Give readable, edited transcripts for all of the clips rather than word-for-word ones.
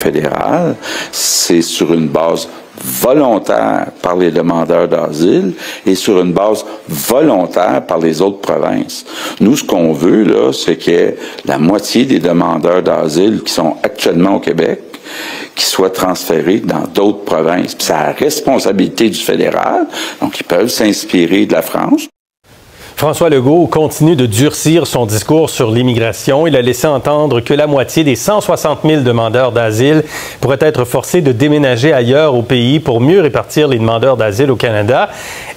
fédéral, c'est sur une base volontaire par les demandeurs d'asile et sur une base volontaire par les autres provinces. Nous, ce qu'on veut, là, c'est qu'il y ait la moitié des demandeurs d'asile qui sont actuellement au Québec qui soient transférés dans d'autres provinces. Puis c'est la responsabilité du fédéral, donc ils peuvent s'inspirer de la France. François Legault continue de durcir son discours sur l'immigration. Il a laissé entendre que la moitié des 160 000 demandeurs d'asile pourraient être forcés de déménager ailleurs au pays pour mieux répartir les demandeurs d'asile au Canada.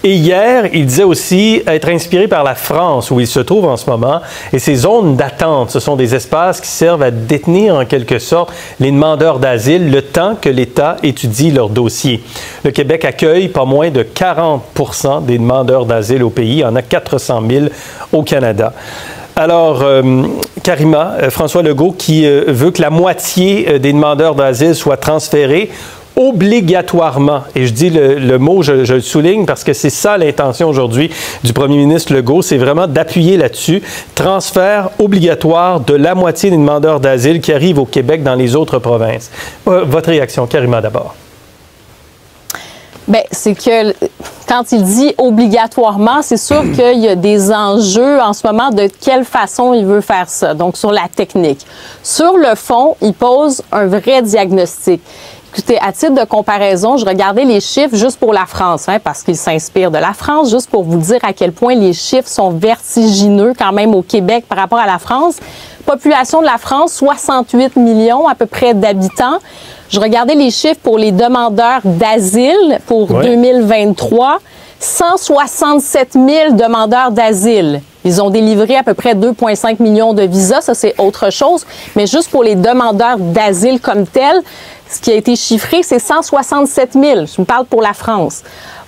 Et hier, il disait aussi être inspiré par la France, où il se trouve en ce moment. Et ces zones d'attente, ce sont des espaces qui servent à détenir en quelque sorte les demandeurs d'asile le temps que l'État étudie leur dossier. Le Québec accueille pas moins de 40 % des demandeurs d'asile au pays. Il y en a 400 000 au Canada. Alors, Karima, François Legault qui veut que la moitié des demandeurs d'asile soient transférés obligatoirement. Et je dis le mot, je le souligne parce que c'est ça l'intention aujourd'hui du premier ministre Legault, c'est vraiment d'appuyer là-dessus. Transfert obligatoire de la moitié des demandeurs d'asile qui arrivent au Québec dans les autres provinces. Votre réaction, Karima, d'abord. Bien, c'est que quand il dit obligatoirement, c'est sûr qu'il y a des enjeux en ce moment de quelle façon il veut faire ça, donc sur la technique. Sur le fond, il pose un vrai diagnostic. Écoutez, à titre de comparaison, je regardais les chiffres juste pour la France, parce qu'il s'inspire de la France, juste pour vous dire à quel point les chiffres sont vertigineux quand même au Québec par rapport à la France. Population de la France, 68 millions à peu près d'habitants. Je regardais les chiffres pour les demandeurs d'asile pour 2023. 167 000 demandeurs d'asile. Ils ont délivré à peu près 2,5 millions de visas. Ça, c'est autre chose. Mais juste pour les demandeurs d'asile comme tels, ce qui a été chiffré, c'est 167 000. Je me parle pour la France.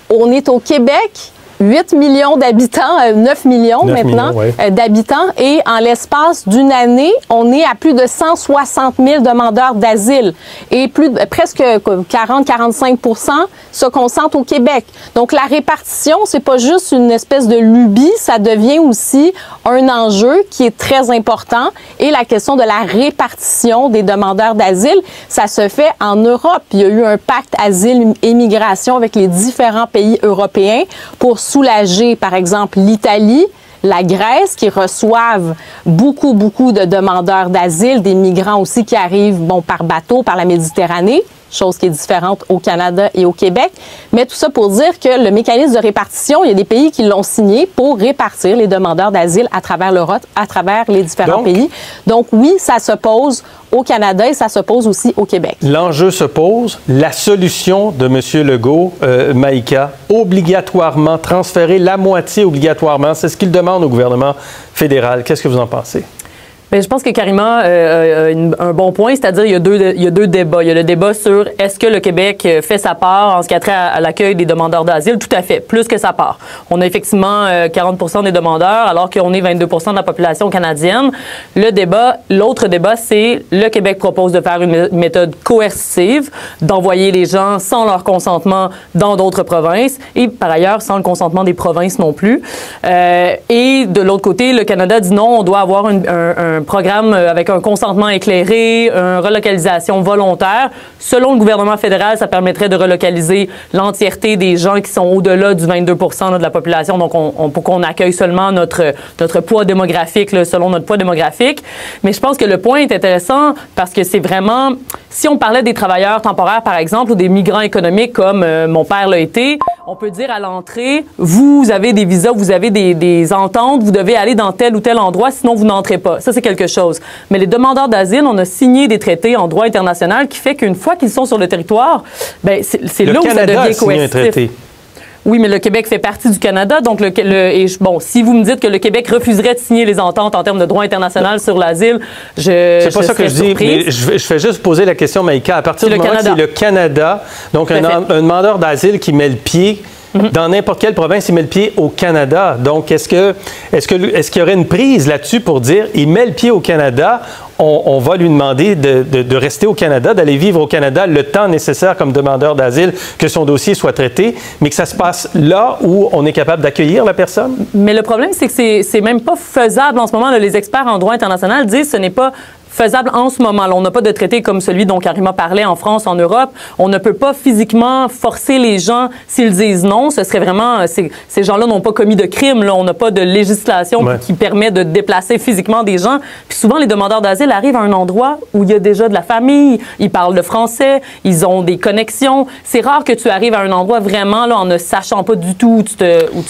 On est au Québec. 8 millions d'habitants, 9 millions maintenant d'habitants. Et en l'espace d'une année, on est à plus de 160 000 demandeurs d'asile. Et presque 40-45 % se concentrent au Québec. Donc, la répartition, c'est pas juste une espèce de lubie, ça devient aussi un enjeu qui est très important. Et la question de la répartition des demandeurs d'asile, ça se fait en Europe. Il y a eu un pacte asile et migration avec les différents pays européens pour soulager, par exemple, l'Italie, la Grèce, qui reçoivent beaucoup de demandeurs d'asile, des migrants aussi qui arrivent par bateau, par la Méditerranée, chose qui est différente au Canada et au Québec. Mais tout ça pour dire que le mécanisme de répartition, il y a des pays qui l'ont signé pour répartir les demandeurs d'asile à travers l'Europe, à travers les différents pays. Donc oui, ça se pose au Canada et ça se pose aussi au Québec. L'enjeu se pose. La solution de M. Legault, Maïka, obligatoirement transférer la moitié obligatoirement, c'est ce qu'il demande au gouvernement fédéral. Qu'est-ce que vous en pensez? Bien, je pense que Karima a un bon point, c'est-à-dire il y a deux débats. Il y a le débat sur est-ce que le Québec fait sa part en ce qui a trait à l'accueil des demandeurs d'asile? Tout à fait, plus que sa part. On a effectivement 40 % des demandeurs, alors qu'on est 22 % de la population canadienne. L'autre débat, c'est le Québec propose de faire une méthode coercitive, d'envoyer les gens sans leur consentement dans d'autres provinces et par ailleurs sans le consentement des provinces non plus. Et de l'autre côté, le Canada dit non, on doit avoir un programme avec un consentement éclairé, une relocalisation volontaire. Selon le gouvernement fédéral, ça permettrait de relocaliser l'entièreté des gens qui sont au-delà du 22 % de la population, donc pour qu'on accueille seulement notre poids démographique, selon notre poids démographique. Mais je pense que le point est intéressant parce que c'est vraiment, si on parlait des travailleurs temporaires, par exemple, ou des migrants économiques comme mon père l'a été, on peut dire à l'entrée, vous avez des visas, vous avez des ententes, vous devez aller dans tel ou tel endroit, sinon vous n'entrez pas. Ça, c'est quelque chose. Mais les demandeurs d'asile, on a signé des traités en droit international qui fait qu'une fois qu'ils sont sur le territoire, ben c'est là où ça devient coercitif. Oui, mais le Québec fait partie du Canada, donc si vous me dites que le Québec refuserait de signer les ententes en termes de droit international sur l'asile, c'est pas ça que je dis, mais je fais juste poser la question, Maïka. À partir du moment où c'est le Canada, donc un demandeur d'asile qui met le pied dans n'importe quelle province, il met le pied au Canada. Donc, est-ce qu'il y aurait une prise là-dessus pour dire, il met le pied au Canada, on va lui demander de rester au Canada, d'aller vivre au Canada le temps nécessaire comme demandeur d'asile, que son dossier soit traité, mais que ça se passe là où on est capable d'accueillir la personne? Mais le problème, c'est que c'est même pas faisable en ce moment. Là, les experts en droit international disent que ce n'est pas faisable en ce moment. Là, on n'a pas de traité comme celui dont Karima parlait en France, en Europe. On ne peut pas physiquement forcer les gens s'ils disent non. Ce serait vraiment... Ces gens-là n'ont pas commis de crime. Là. On n'a pas de législation qui permet de déplacer physiquement des gens. Puis souvent, les demandeurs d'asile arrivent à un endroit où il y a déjà de la famille, ils parlent le français, ils ont des connexions. C'est rare que tu arrives à un endroit vraiment là, en ne sachant pas du tout où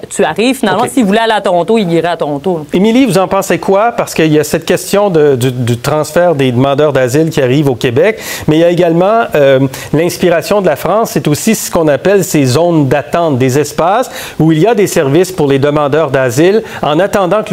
tu arrives. Finalement, s'ils voulaient aller à Toronto, ils iraient à Toronto. Émilie, vous en pensez quoi? Parce qu'il y a cette question du transfert des demandeurs d'asile qui arrivent au Québec, mais il y a également l'inspiration de la France, c'est aussi ce qu'on appelle ces zones d'attente, des espaces où il y a des services pour les demandeurs d'asile en attendant que